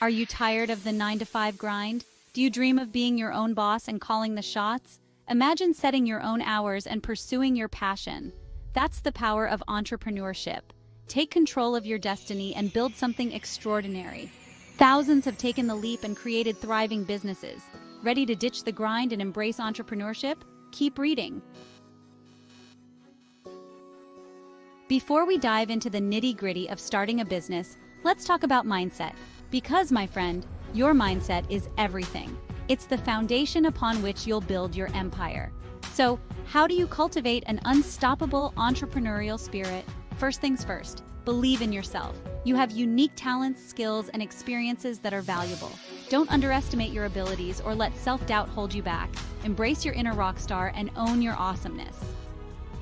Are you tired of the 9 to 5 grind? Do you dream of being your own boss and calling the shots? Imagine setting your own hours and pursuing your passion. That's the power of entrepreneurship. Take control of your destiny and build something extraordinary. Thousands have taken the leap and created thriving businesses. Ready to ditch the grind and embrace entrepreneurship? Keep reading. Before we dive into the nitty-gritty of starting a business, let's talk about mindset. Because, my friend, your mindset is everything. It's the foundation upon which you'll build your empire. So, how do you cultivate an unstoppable entrepreneurial spirit? First things first, believe in yourself. You have unique talents, skills, and experiences that are valuable. Don't underestimate your abilities or let self-doubt hold you back. Embrace your inner rock star and own your awesomeness.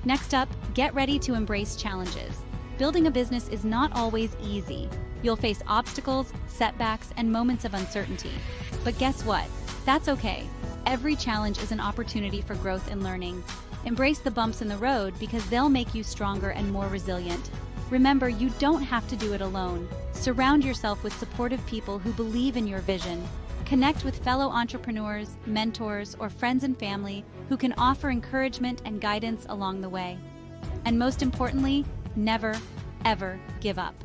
Next up, get ready to embrace challenges. Building a business is not always easy. You'll face obstacles, setbacks, and moments of uncertainty. But guess what? That's okay. Every challenge is an opportunity for growth and learning. Embrace the bumps in the road because they'll make you stronger and more resilient. Remember, you don't have to do it alone. Surround yourself with supportive people who believe in your vision. Connect with fellow entrepreneurs, mentors, or friends and family who can offer encouragement and guidance along the way. And most importantly, never, ever give up.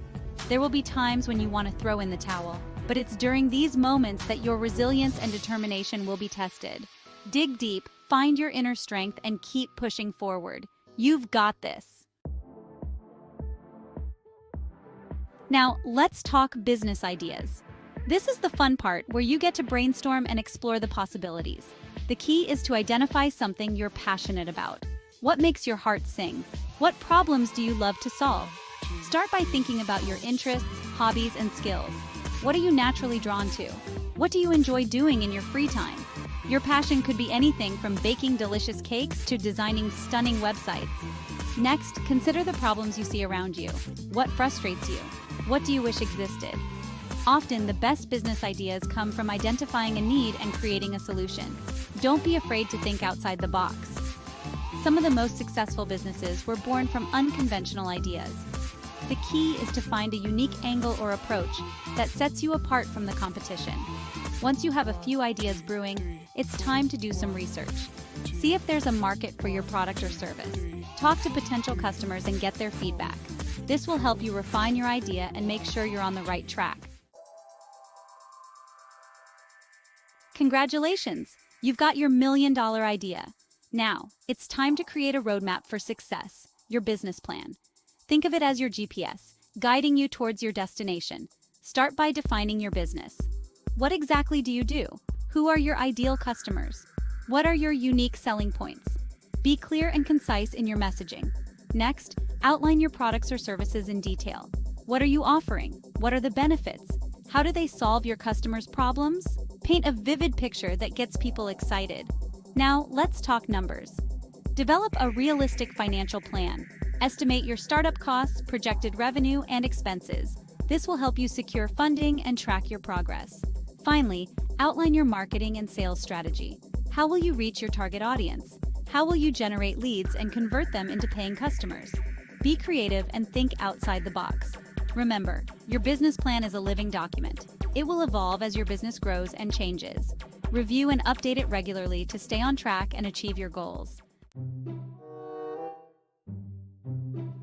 There will be times when you want to throw in the towel, but it's during these moments that your resilience and determination will be tested. Dig deep, find your inner strength, and keep pushing forward. You've got this. Now, let's talk business ideas. This is the fun part where you get to brainstorm and explore the possibilities. The key is to identify something you're passionate about. What makes your heart sing? What problems do you love to solve? Start by thinking about your interests, hobbies, and skills. What are you naturally drawn to? What do you enjoy doing in your free time? Your passion could be anything from baking delicious cakes to designing stunning websites. Next, consider the problems you see around you. What frustrates you? What do you wish existed? Often, the best business ideas come from identifying a need and creating a solution. Don't be afraid to think outside the box. Some of the most successful businesses were born from unconventional ideas. The key is to find a unique angle or approach that sets you apart from the competition. Once you have a few ideas brewing, it's time to do some research. See if there's a market for your product or service. Talk to potential customers and get their feedback. This will help you refine your idea and make sure you're on the right track. Congratulations! You've got your million-dollar idea. Now, it's time to create a roadmap for success, your business plan. Think of it as your GPS, guiding you towards your destination. Start by defining your business. What exactly do you do? Who are your ideal customers? What are your unique selling points? Be clear and concise in your messaging. Next, outline your products or services in detail. What are you offering? What are the benefits? How do they solve your customers' problems? Paint a vivid picture that gets people excited. Now, let's talk numbers. Develop a realistic financial plan. Estimate your startup costs, projected revenue, and expenses. This will help you secure funding and track your progress. Finally, outline your marketing and sales strategy. How will you reach your target audience? How will you generate leads and convert them into paying customers? Be creative and think outside the box. Remember, your business plan is a living document. It will evolve as your business grows and changes. Review and update it regularly to stay on track and achieve your goals.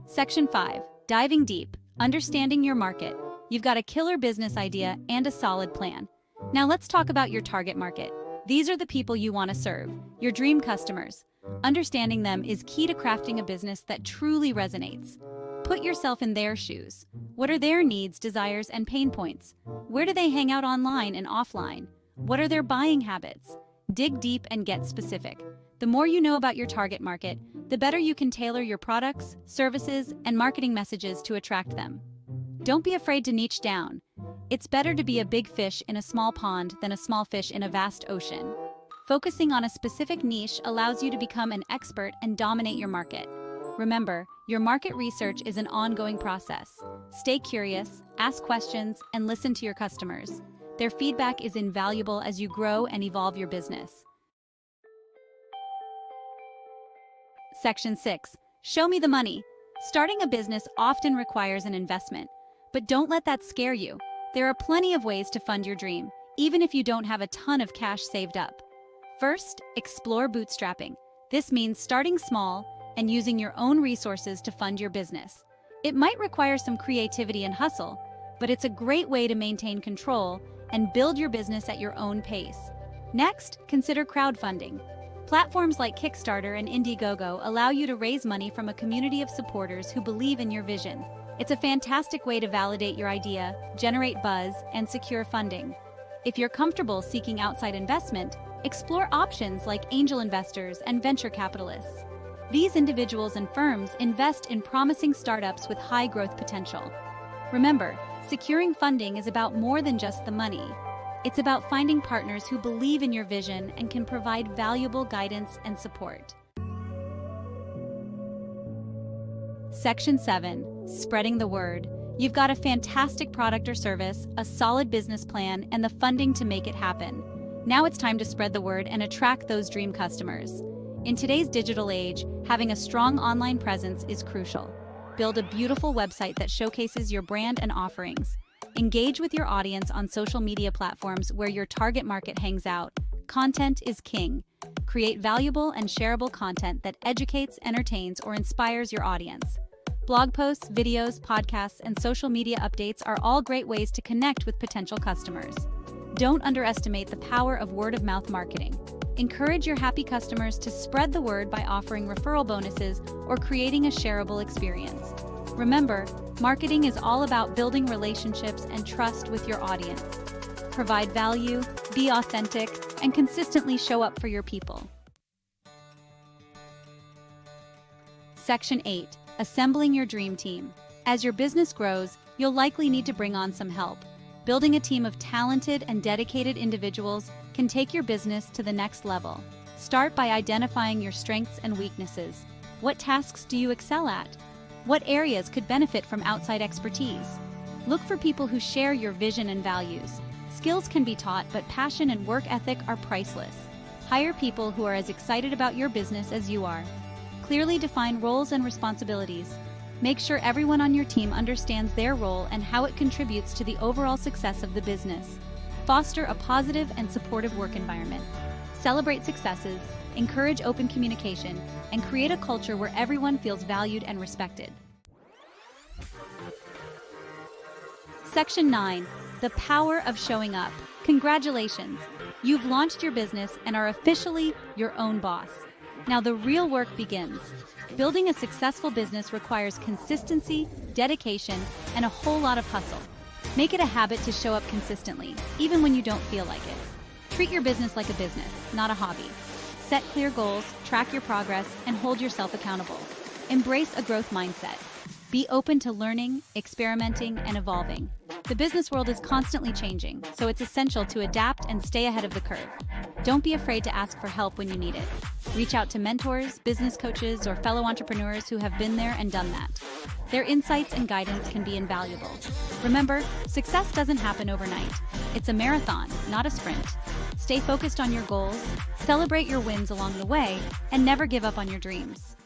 Section 5. Diving deep. Understanding your market. You've got a killer business idea and a solid plan. Now let's talk about your target market. These are the people you want to serve, your dream customers. Understanding them is key to crafting a business that truly resonates. Put yourself in their shoes. What are their needs, desires, and pain points? Where do they hang out online and offline? What are their buying habits? Dig deep and get specific. The more you know about your target market, the better you can tailor your products, services, and marketing messages to attract them. Don't be afraid to niche down. It's better to be a big fish in a small pond than a small fish in a vast ocean. Focusing on a specific niche allows you to become an expert and dominate your market. Remember, your market research is an ongoing process. Stay curious, ask questions, and listen to your customers. Their feedback is invaluable as you grow and evolve your business. Section 6. Show me the money. Starting a business often requires an investment, but don't let that scare you. There are plenty of ways to fund your dream, even if you don't have a ton of cash saved up. First, explore bootstrapping. This means starting small and using your own resources to fund your business. It might require some creativity and hustle, but it's a great way to maintain control and build your business at your own pace. Next, consider crowdfunding. Platforms like Kickstarter and Indiegogo allow you to raise money from a community of supporters who believe in your vision. It's a fantastic way to validate your idea, generate buzz, and secure funding. If you're comfortable seeking outside investment, explore options like angel investors and venture capitalists. These individuals and firms invest in promising startups with high growth potential. Remember, securing funding is about more than just the money. It's about finding partners who believe in your vision and can provide valuable guidance and support. Section 7. Spreading the word. You've got a fantastic product or service, a solid business plan, and the funding to make it happen. Now it's time to spread the word and attract those dream customers. In today's digital age, having a strong online presence is crucial. Build a beautiful website that showcases your brand and offerings. Engage with your audience on social media platforms where your target market hangs out. Content is king. Create valuable and shareable content that educates, entertains, or inspires your audience. Blog posts, videos, podcasts, and social media updates are all great ways to connect with potential customers. Don't underestimate the power of word-of-mouth marketing. Encourage your happy customers to spread the word by offering referral bonuses or creating a shareable experience. Remember, marketing is all about building relationships and trust with your audience. Provide value, be authentic, and consistently show up for your people. Section 8. Assembling your dream team. As your business grows, you'll likely need to bring on some help. Building a team of talented and dedicated individuals can take your business to the next level. Start by identifying your strengths and weaknesses. What tasks do you excel at? What areas could benefit from outside expertise? Look for people who share your vision and values. Skills can be taught, but passion and work ethic are priceless. Hire people who are as excited about your business as you are. Clearly define roles and responsibilities. Make sure everyone on your team understands their role and how it contributes to the overall success of the business. Foster a positive and supportive work environment. Celebrate successes, encourage open communication, and create a culture where everyone feels valued and respected. Section 9. The power of showing up. Congratulations! You've launched your business and are officially your own boss. Now the real work begins. Building a successful business requires consistency, dedication, and a whole lot of hustle. Make it a habit to show up consistently, even when you don't feel like it. Treat your business like a business, not a hobby. Set clear goals, track your progress, and hold yourself accountable. Embrace a growth mindset. Be open to learning, experimenting, and evolving. The business world is constantly changing, so it's essential to adapt and stay ahead of the curve. Don't be afraid to ask for help when you need it. Reach out to mentors, business coaches, or fellow entrepreneurs who have been there and done that. Their insights and guidance can be invaluable. Remember, success doesn't happen overnight. It's a marathon, not a sprint. Stay focused on your goals, celebrate your wins along the way, and never give up on your dreams.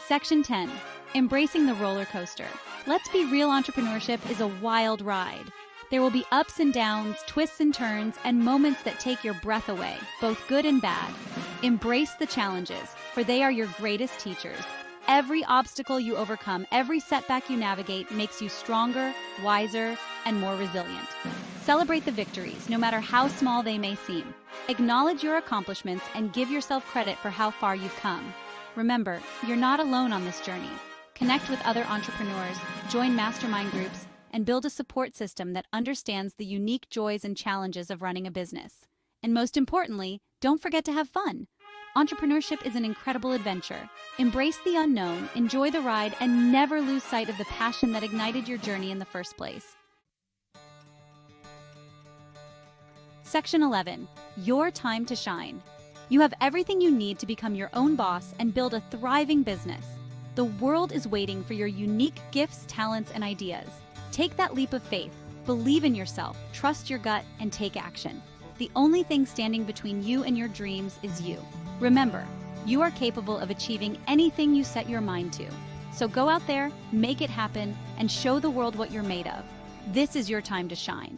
Section 10. Embracing the roller coaster. Let's be real, entrepreneurship is a wild ride. There will be ups and downs, twists and turns, and moments that take your breath away, both good and bad. Embrace the challenges, for they are your greatest teachers. Every obstacle you overcome, every setback you navigate makes you stronger, wiser, and more resilient. Celebrate the victories, no matter how small they may seem. Acknowledge your accomplishments and give yourself credit for how far you've come. Remember, you're not alone on this journey. Connect with other entrepreneurs, join mastermind groups, and build a support system that understands the unique joys and challenges of running a business. And most importantly, don't forget to have fun. Entrepreneurship is an incredible adventure. Embrace the unknown, enjoy the ride, and never lose sight of the passion that ignited your journey in the first place. Section 11. Your time to shine. You have everything you need to become your own boss and build a thriving business. The world is waiting for your unique gifts, talents, and ideas. Take that leap of faith, believe in yourself, trust your gut, and take action. The only thing standing between you and your dreams is you. Remember, you are capable of achieving anything you set your mind to. So go out there, make it happen, and show the world what you're made of. This is your time to shine.